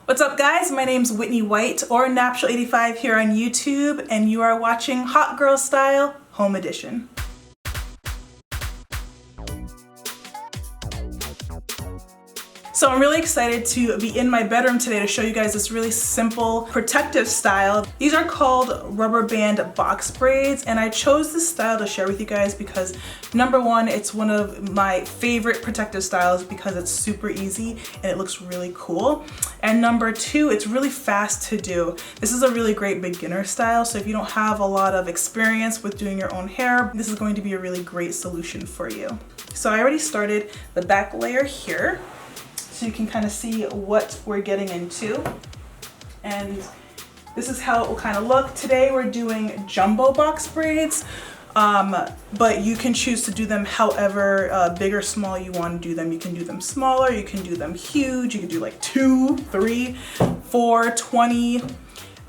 What's up guys, my name's Whitney White or Natural85 here on YouTube, and you are watching Hot Girl Style Home Edition. So I'm really excited to be in my bedroom today to show you guys this really simple protective style. These are called rubber band box braids, and I chose this style to share with you guys because number one, it's one of my favorite protective styles because it's super easy and it looks really cool. And number two, it's really fast to do. This is a really great beginner style, so if you don't have a lot of experience with doing your own hair, this is going to be a really great solution for you. So I already started the back layer here, so you can kind of see what we're getting into. And this is how it will kind of look. Today we're doing jumbo box braids, but you can choose to do them however big or small you want to do them. You can do them smaller, you can do them huge, you can do like 2, 3, 4, 20,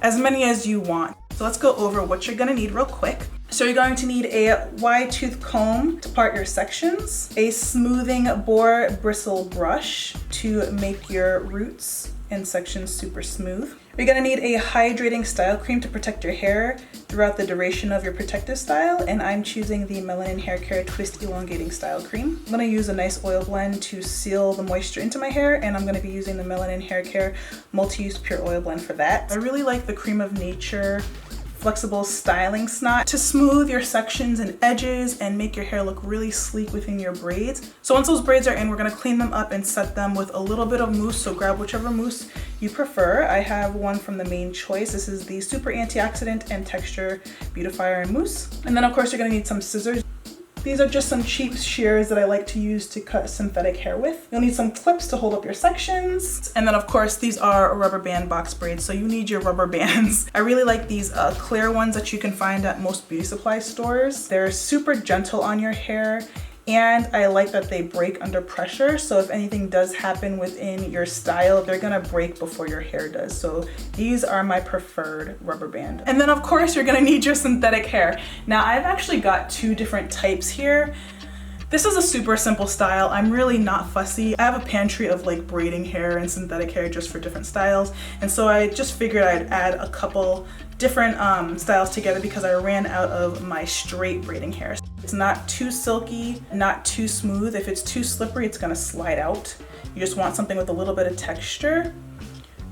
as many as you want. So let's go over what you're gonna need real quick. So you're going to need a wide tooth comb to part your sections, a smoothing boar bristle brush to make your roots and sections super smooth. You're gonna need a hydrating style cream to protect your hair throughout the duration of your protective style, and I'm choosing the Melanin Hair Care Twist Elongating Style Cream. I'm gonna use a nice oil blend to seal the moisture into my hair, and I'm gonna be using the Melanin Hair Care Multi-Use Pure Oil Blend for that. I really like the Cream of Nature flexible styling snot to smooth your sections and edges and make your hair look really sleek within your braids. So once those braids are in, we're gonna clean them up and set them with a little bit of mousse, so grab whichever mousse you prefer. I have one from the Main Choice. This is the Super Antioxidant and Texture Beautifier and Mousse. And then of course you're gonna need some scissors. These are just some cheap shears that I like to use to cut synthetic hair with. You'll need some clips to hold up your sections. And then of course, these are rubber band box braids, so you need your rubber bands. I really like these clear ones that you can find at most beauty supply stores. They're super gentle on your hair, and I like that they break under pressure. So if anything does happen within your style, they're gonna break before your hair does. So these are my preferred rubber band. And then of course, you're gonna need your synthetic hair. Now I've actually got 2 different types here. This is a super simple style. I'm really not fussy. I have a pantry of like braiding hair and synthetic hair just for different styles. And so I just figured I'd add a couple different styles together because I ran out of my straight braiding hair. It's not too silky, not too smooth. If it's too slippery, it's gonna slide out. You just want something with a little bit of texture,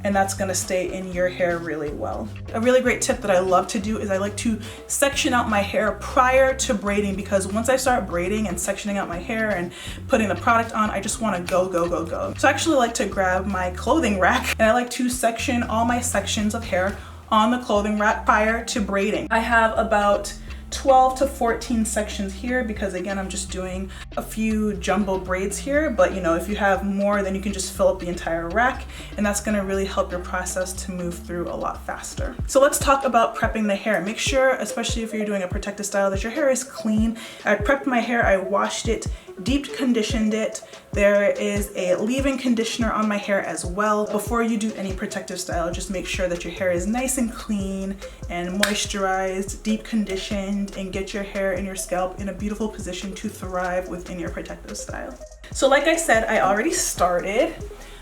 and that's gonna stay in your hair really well. A really great tip that I love to do is I like to section out my hair prior to braiding, because once I start braiding and sectioning out my hair and putting the product on, I just wanna go, go, go, go. So I actually like to grab my clothing rack, and I like to section all my sections of hair on the clothing rack prior to braiding. I have about 12 to 14 sections here because again, I'm just doing a few jumbo braids here, but you know, if you have more, then you can just fill up the entire rack, and that's gonna really help your process to move through a lot faster. So let's talk about prepping the hair. Make sure, especially if you're doing a protective style, that your hair is clean. I prepped my hair, I washed it, deep conditioned it. There is a leave-in conditioner on my hair as well. Before you do any protective style, just make sure that your hair is nice and clean and moisturized, deep conditioned, and get your hair and your scalp in a beautiful position to thrive within your protective style. So like I said, I already started.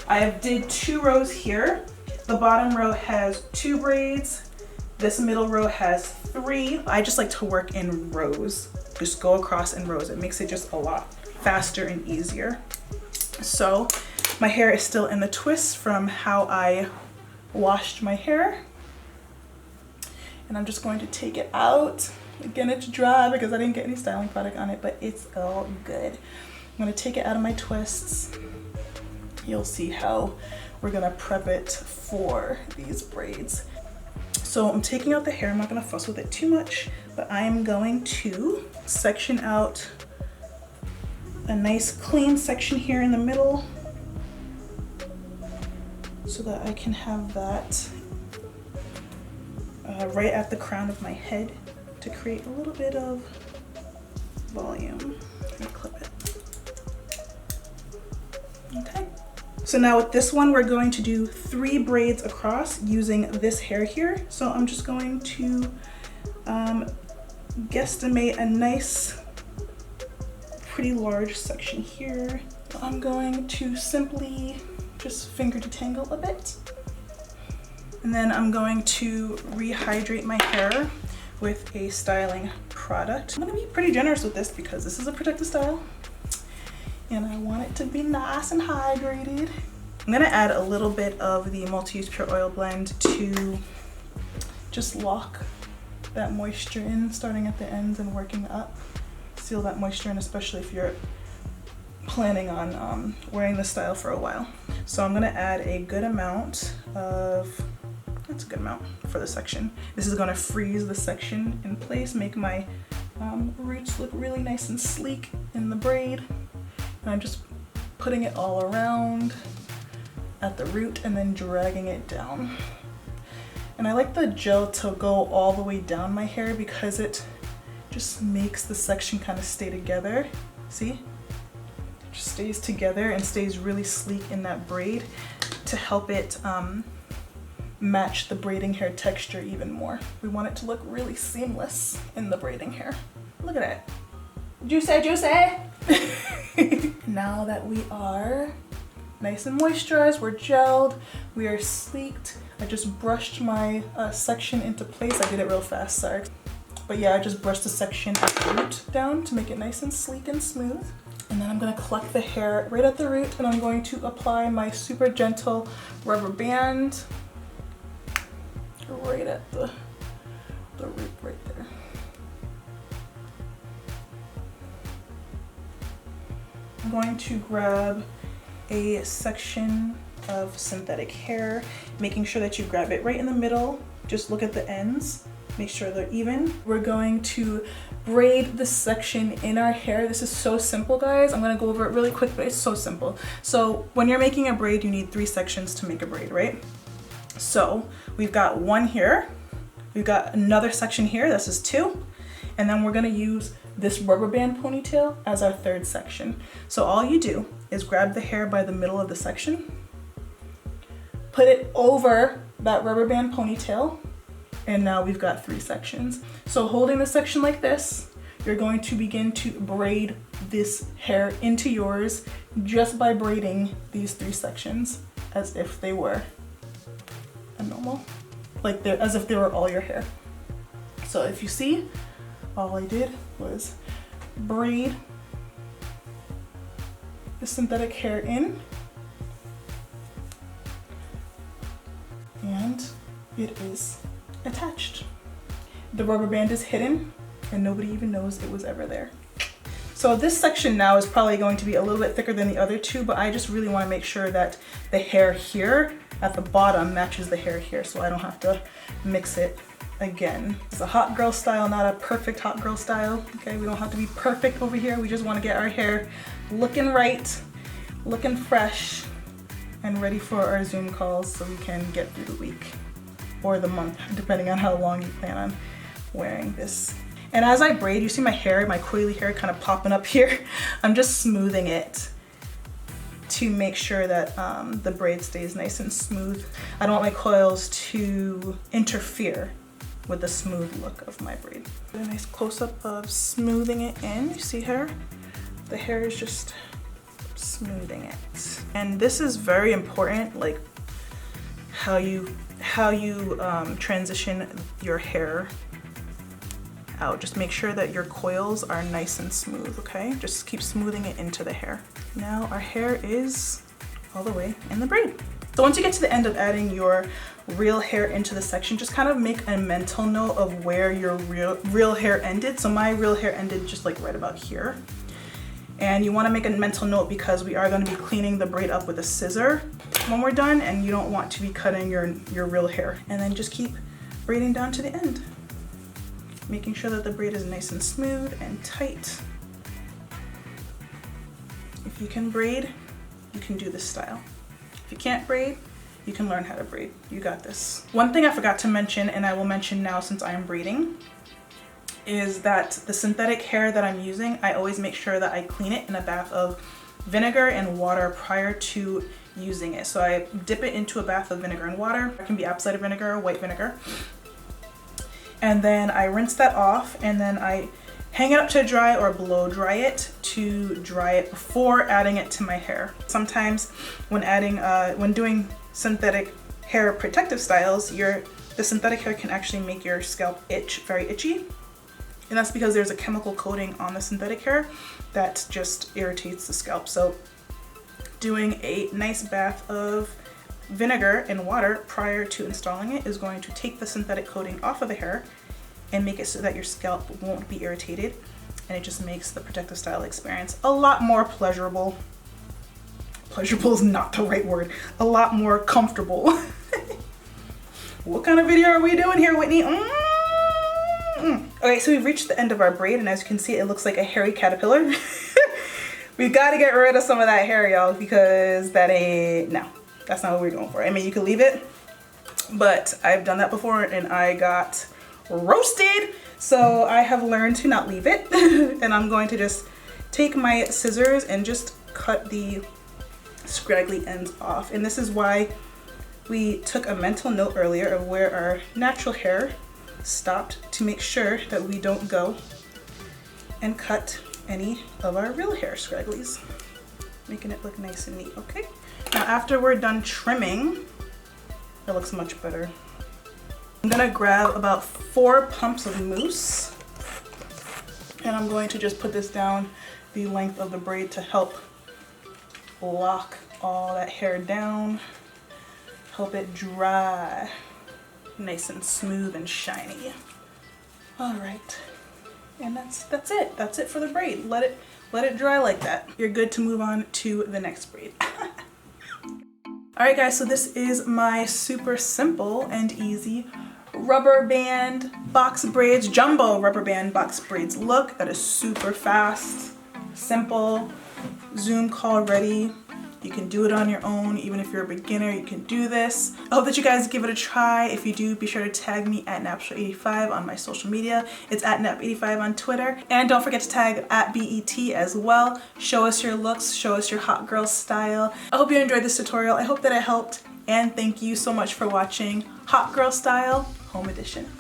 I did 2 rows here. The bottom row has 2 braids. This middle row has 3. I just like to work in rows. Just go across in rows. It makes it just a lot faster and easier. So my hair is still in the twist from how I washed my hair. And I'm just going to take it out. Again, it's dry because I didn't get any styling product on it, but it's all good. I'm gonna take it out of my twists. You'll see how we're gonna prep it for these braids. So I'm taking out the hair. I'm not gonna fuss with it too much, but I'm going to section out a nice clean section here in the middle so that I can have that right at the crown of my head to create a little bit of volume. And clip it. Okay. So now with this one, we're going to do 3 braids across using this hair here. So I'm just going to guesstimate a nice, pretty large section here. I'm going to simply just finger detangle a bit And then I'm going to rehydrate my hair with a styling product. I'm gonna be pretty generous with this because this is a protective style and I want it to be nice and hydrated. I'm gonna add a little bit of the multi-use pure oil blend to just lock that moisture in, starting at the ends and working up. Seal that moisture in, especially if you're planning on wearing this style for a while. So I'm gonna add a good amount of, that's a good amount for the section. This is gonna freeze the section in place, make my roots look really nice and sleek in the braid. And I'm just putting it all around at the root and then dragging it down. And I like the gel to go all the way down my hair because it just makes the section kind of stay together. See? It just stays together and stays really sleek in that braid to help it match the braiding hair texture even more. We want it to look really seamless in the braiding hair. Look at that. Juicy, juicy! Now that we are nice and moisturized, we're gelled, we are sleeked. I just brushed my section into place. I did it real fast, sorry. But yeah, I just brushed the section at the root down to make it nice and sleek and smooth. And then I'm gonna collect the hair right at the root and I'm going to apply my super gentle rubber band right at the root right there. I'm going to grab a section of synthetic hair, making sure that you grab it right in the middle. Just look at the ends, make sure they're even. We're going to braid this section in our hair. This is so simple, guys. I'm gonna go over it really quick, but it's so simple. So when you're making a braid, you need 3 sections to make a braid, right? So we've got one here, we've got another section here, this is 2, and then we're gonna use this rubber band ponytail as our 3rd section. So all you do is grab the hair by the middle of the section, put it over that rubber band ponytail, and now we've got 3 sections. So holding the section like this, you're going to begin to braid this hair into yours just by braiding these 3 sections as if they were a normal, like they're as if they were all your hair. So if you see, all I did was braid the synthetic hair in, and it is attached. The rubber band is hidden and nobody even knows it was ever there. So this section now is probably going to be a little bit thicker than the other 2, but I just really want to make sure that the hair here at the bottom matches the hair here so I don't have to mix it again. It's a hot girl style, not a perfect hot girl style. Okay, we don't have to be perfect over here. We just want to get our hair looking right, looking fresh, and ready for our Zoom calls so we can get through the week or the month, depending on how long you plan on wearing this. And as I braid, you see my hair, my coily hair kind of popping up here. I'm just smoothing it to make sure that the braid stays nice and smooth. I don't want my coils to interfere with the smooth look of my braid. A nice close-up of smoothing it in. You see her? The hair is just smoothing it. And this is very important, like how you transition your hair out. Just make sure that your coils are nice and smooth, okay? Just keep smoothing it into the hair. Now our hair is all the way in the braid. So once you get to the end of adding your real hair into the section, just kind of make a mental note of where your real hair ended. So my real hair ended just like right about here. And you want to make a mental note because we are going to be cleaning the braid up with a scissor when we're done, and you don't want to be cutting your real hair. And then just keep braiding down to the end, making sure that the braid is nice and smooth and tight. If you can braid, you can do this style. If you can't braid, you can learn how to braid. You got this. One thing I forgot to mention, and I will mention now since I am braiding, is that the synthetic hair that I'm using, I always make sure that I clean it in a bath of vinegar and water prior to using it. So I dip it into a bath of vinegar and water. It can be apple cider vinegar or white vinegar. And then I rinse that off, and then I hang it up to dry or blow dry it to dry it before adding it to my hair. Sometimes when doing synthetic hair protective styles, the synthetic hair can actually make your scalp itch, very itchy. And that's because there's a chemical coating on the synthetic hair that just irritates the scalp. So doing a nice bath of vinegar and water prior to installing it is going to take the synthetic coating off of the hair and make it so that your scalp won't be irritated, and it just makes the protective style experience a lot more pleasurable. Pleasurable is not the right word. A lot more comfortable. What kind of video are we doing here, Whitney? Okay, so we've reached the end of our braid, and as you can see, it looks like a hairy caterpillar. We gotta get rid of some of that hair, y'all, because no, that's not what we're going for. I mean, you can leave it, but I've done that before and I got roasted. So I have learned to not leave it. And I'm going to just take my scissors and just cut the scraggly ends off. And this is why we took a mental note earlier of where our natural hair stopped, to make sure that we don't go and cut any of our real hair scragglies, making it look nice and neat. Okay, now after we're done trimming, it looks much better. I'm gonna grab about 4 pumps of mousse, and I'm going to just put this down the length of the braid to help lock all that hair down, help it dry nice and smooth and shiny. All right. And that's it. That's it for the braid. Let it dry like that. You're good to move on to the next braid. All right, guys, so this is my super simple and easy rubber band box braids, jumbo rubber band box braids look. That is super fast, simple, Zoom call ready. You can do it on your own. Even if you're a beginner, you can do this. I hope that you guys give it a try. If you do, be sure to tag me at Napstra85 on my social media. It's at Nap85 on Twitter. And don't forget to tag at BET as well. Show us your looks, show us your hot girl style. I hope you enjoyed this tutorial. I hope that it helped. And thank you so much for watching Hot Girl Style Home Edition.